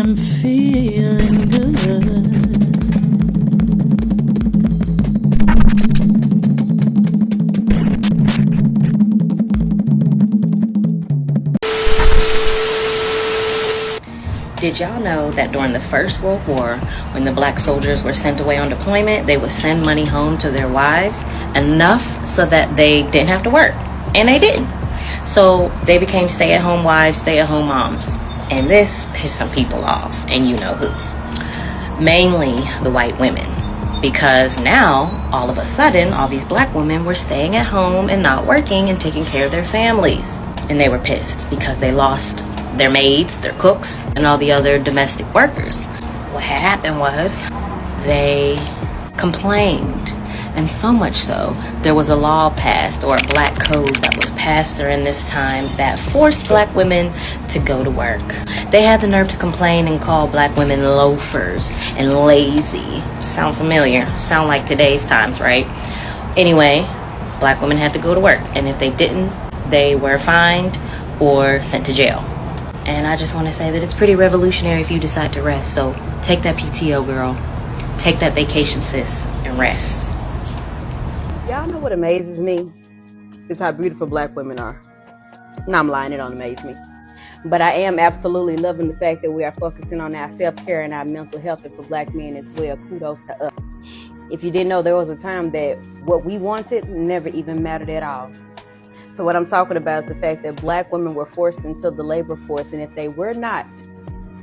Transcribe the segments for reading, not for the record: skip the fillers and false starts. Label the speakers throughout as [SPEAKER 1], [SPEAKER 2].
[SPEAKER 1] I'm feeling good.
[SPEAKER 2] Did y'all know that during the First World War, when the black soldiers were sent away on deployment, they would send money home to their wives, enough so that they didn't have to work? And they didn't. So they became stay-at-home wives, stay-at-home moms. And this pissed some people off, and you know who. Mainly the white women. Because now, all of a sudden, all these black women were staying at home and not working and taking care of their families. And they were pissed because they lost their maids, their cooks, and all the other domestic workers. What had happened was they complained, and so much so there was a law passed, or a black code that was passed during this time, that forced black women to go to work. They had the nerve to complain and call black women loafers and lazy. Sound familiar? Sound like today's times, right? Anyway, black women had to go to work, and if they didn't, they were fined or sent to jail. And I just want to say that it's pretty revolutionary if you decide to rest. So take that PTO, girl. Take that vacation, sis, and rest.
[SPEAKER 3] Y'all know what amazes me? Is how beautiful black women are. No, I'm lying, it don't amaze me. But I am absolutely loving the fact that we are focusing on our self-care and our mental health, and for black men as well. Kudos to us. If you didn't know, there was a time that what we wanted never even mattered at all. So what I'm talking about is the fact that black women were forced into the labor force, and if they were not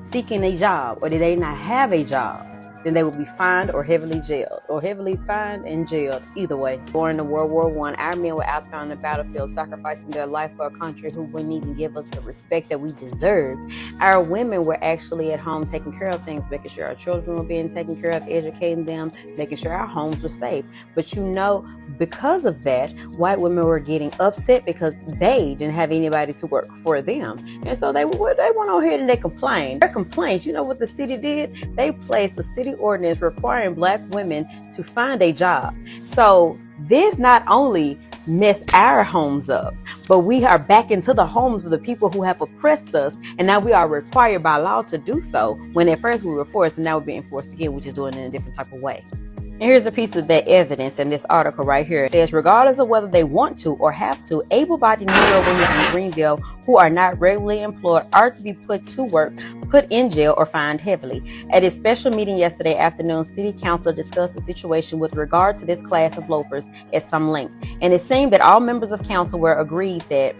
[SPEAKER 3] seeking a job, or did they not have a job, then they would be fined or heavily jailed, or heavily fined and jailed, either way. During the World War I, our men were out there on the battlefield sacrificing their life for a country who wouldn't even give us the respect that we deserve. Our women were actually at home taking care of things, making sure our children were being taken care of, educating them, making sure our homes were safe. But you know, because of that, white women were getting upset because they didn't have anybody to work for them. And so they went on ahead and they complained. Their complaints, you know what the city did? They placed the city ordinance requiring black women to find a job. So this not only messed our homes up, but we are back into the homes of the people who have oppressed us, and now we are required by law to do so, when at first we were forced, and now we're being forced again. We're just doing it in a different type of way. And here's a piece of that evidence in this article right here. It says, regardless of whether they want to or have to, able-bodied Negro women in Greenville who are not regularly employed are to be put to work, put in jail, or fined heavily. At a special meeting yesterday afternoon, City Council discussed the situation with regard to this class of loafers at some length. And it seemed that all members of council were agreed that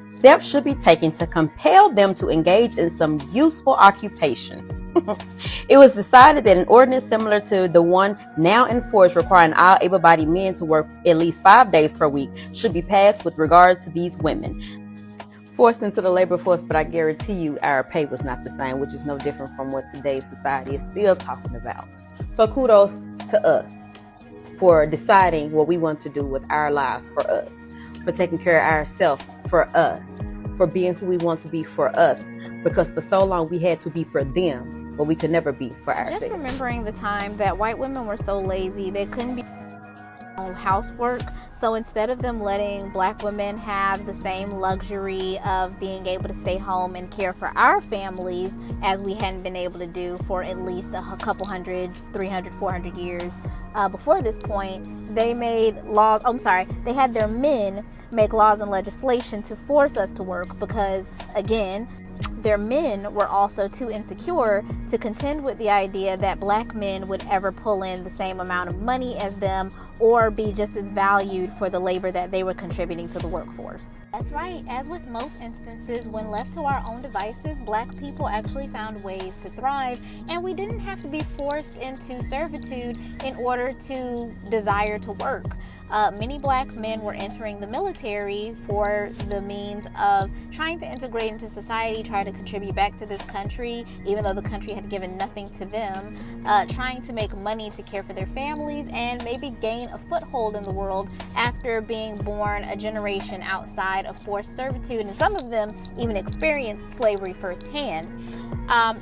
[SPEAKER 3] steps should be taken to compel them to engage in some useful occupation. It was decided that an ordinance similar to the one now in force requiring all able-bodied men to work at least 5 days per week should be passed with regard to these women. Forced into the labor force, but I guarantee you our pay was not the same, which is no different from what today's society is still talking about. So kudos to us for deciding what we want to do with our lives for us, for taking care of ourselves for us, for being who we want to be for us, because for so long we had to be for them, but we could never be for ourselves.
[SPEAKER 4] Just remembering the time that white women were so lazy they couldn't be on housework, so instead of them letting black women have the same luxury of being able to stay home and care for our families as we hadn't been able to do for at least a couple 300, 400 years before this point, they made laws, they had their men make laws and legislation to force us to work, because again, their men were also too insecure to contend with the idea that black men would ever pull in the same amount of money as them or be just as valued for the labor that they were contributing to the workforce. That's right. As with most instances, when left to our own devices, black people actually found ways to thrive, and we didn't have to be forced into servitude in order to desire to work. Many black men were entering the military for the means of trying to integrate into society, try to contribute back to this country, even though the country had given nothing to them, trying to make money to care for their families and maybe gain a foothold in the world after being born a generation outside of forced servitude, and some of them even experienced slavery firsthand.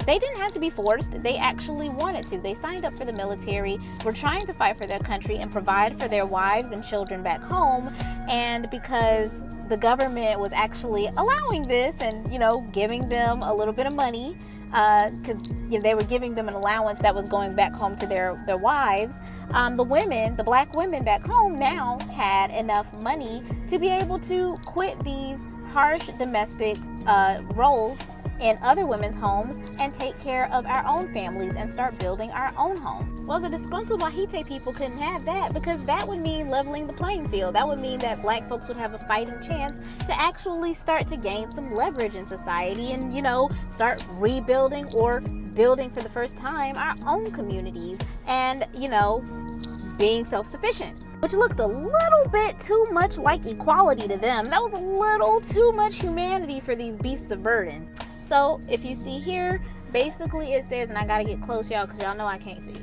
[SPEAKER 4] They didn't have to be forced. They actually wanted to. They signed up for the military, were trying to fight for their country and provide for their wives and children back home. And because the government was actually allowing this and, giving them a little bit of money because they were giving them an allowance that was going back home to their wives. The black women back home now had enough money to be able to quit these harsh domestic roles in other women's homes and take care of our own families and start building our own home. Well, the disgruntled 𝒯ℎ𝒋 people couldn't have that, because that would mean leveling the playing field. That would mean that black folks would have a fighting chance to actually start to gain some leverage in society and, start rebuilding or building for the first time our own communities and, being self-sufficient, which looked a little bit too much like equality to them. That was a little too much humanity for these beasts of burden. So if you see here, basically it says, and I gotta get close, y'all, because y'all know I can't see.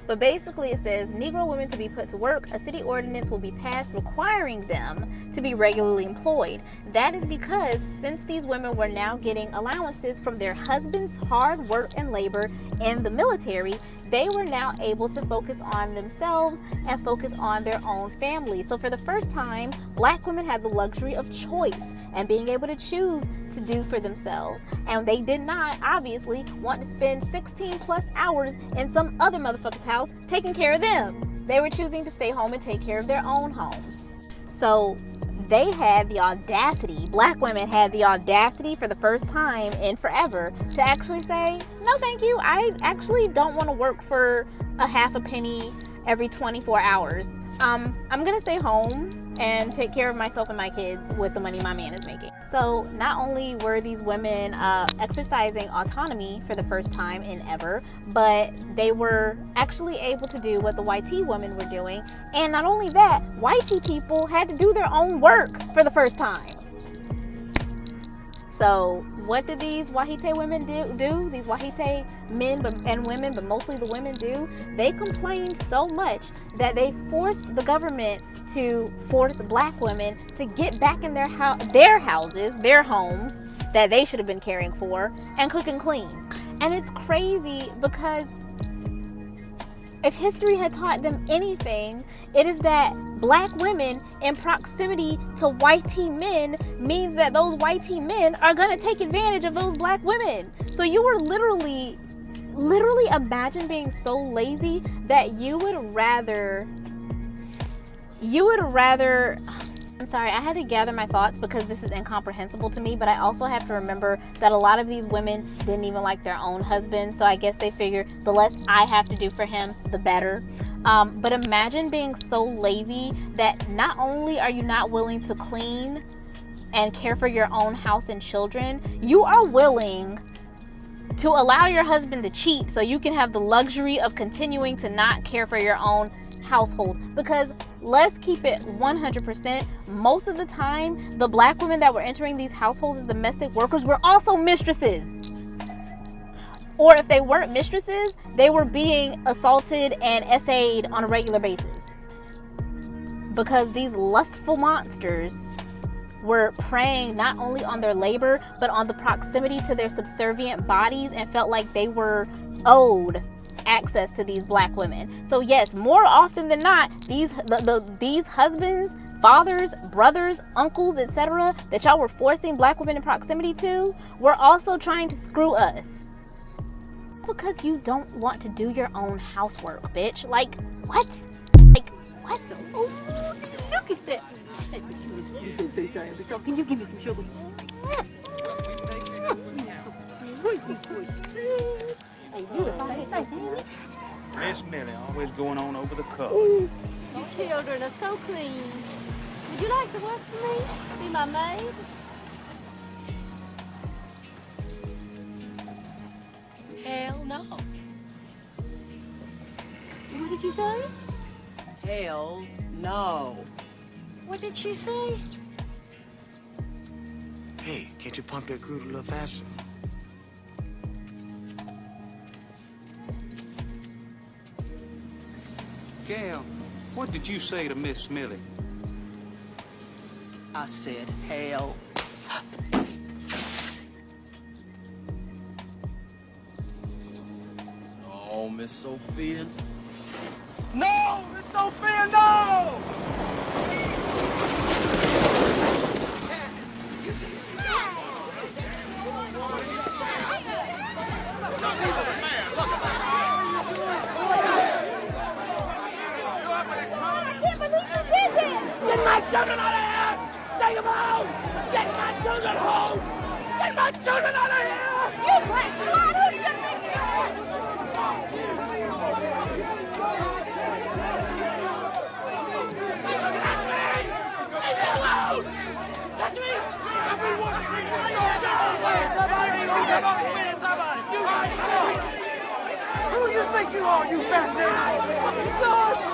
[SPEAKER 4] But basically it says, Negro women to be put to work, a city ordinance will be passed requiring them to be regularly employed. That is because since these women were now getting allowances from their husbands' hard work and labor in the military, they were now able to focus on themselves and focus on their own family. So for the first time, black women had the luxury of choice and being able to choose to do for themselves. And they did not, obviously, want to spend 16 plus hours in some other motherfucker's house taking care of them. They were choosing to stay home and take care of their own homes. So they had the audacity, black women had the audacity for the first time in forever to actually say, no thank you, I actually don't want to work for a half a penny every 24 hours. I'm gonna stay home and take care of myself and my kids with the money my man is making. So not only were these women exercising autonomy for the first time in ever, but they were actually able to do what the YT women were doing. And not only that, YT people had to do their own work for the first time. So what did these 𝒯ℎ𝒋 women do? These 𝒯ℎ𝒋 men and women, but mostly the women do. They complained so much that they forced the government to force black women to get back in their houses, their homes that they should have been caring for, and cook and clean. And it's crazy because if history had taught them anything, it is that black women in proximity to YT men means that those YT men are going to take advantage of those black women. So you were literally imagine being so lazy that you would rather, I'm sorry, I had to gather my thoughts because this is incomprehensible to me, but I also have to remember that a lot of these women didn't even like their own husbands, so I guess they figured the less I have to do for him, the better. But imagine being so lazy that not only are you not willing to clean and care for your own house and children, you are willing to allow your husband to cheat so you can have the luxury of continuing to not care for your own household. Because let's keep it 100%, most of the time the black women that were entering these households as domestic workers were also mistresses, or if they weren't mistresses, they were being assaulted and essayed on a regular basis, because these lustful monsters were preying not only on their labor but on the proximity to their subservient bodies and felt like they were owed access to these black women. So yes, more often than not, these husbands, fathers, brothers, uncles, etc. that y'all were forcing black women in proximity to were also trying to screw us. Because you don't want to do your own housework, bitch. Like, what? Like, what?
[SPEAKER 5] Oh, look at that. That's the cutest little face I ever saw. Can you give me some sugar?
[SPEAKER 6] Miss Millie, always going on over the cup.
[SPEAKER 5] You children are so clean. Would you like to work for me? Be my maid?
[SPEAKER 1] Hell no.
[SPEAKER 5] What did you say?
[SPEAKER 1] Hell no. What did she say?
[SPEAKER 7] Hey, can't you pump that crude a little faster?
[SPEAKER 6] Gal, what did you say to Miss Millie?
[SPEAKER 1] I said hell.
[SPEAKER 8] Oh, Miss Sophia. No! Miss Sophia, no!
[SPEAKER 9] home! Get my children home! Get my children out of here!
[SPEAKER 5] You black slut! Who do you think you are?
[SPEAKER 9] Leave me alone! Touch me!
[SPEAKER 8] Who you think you are, you fat nigga?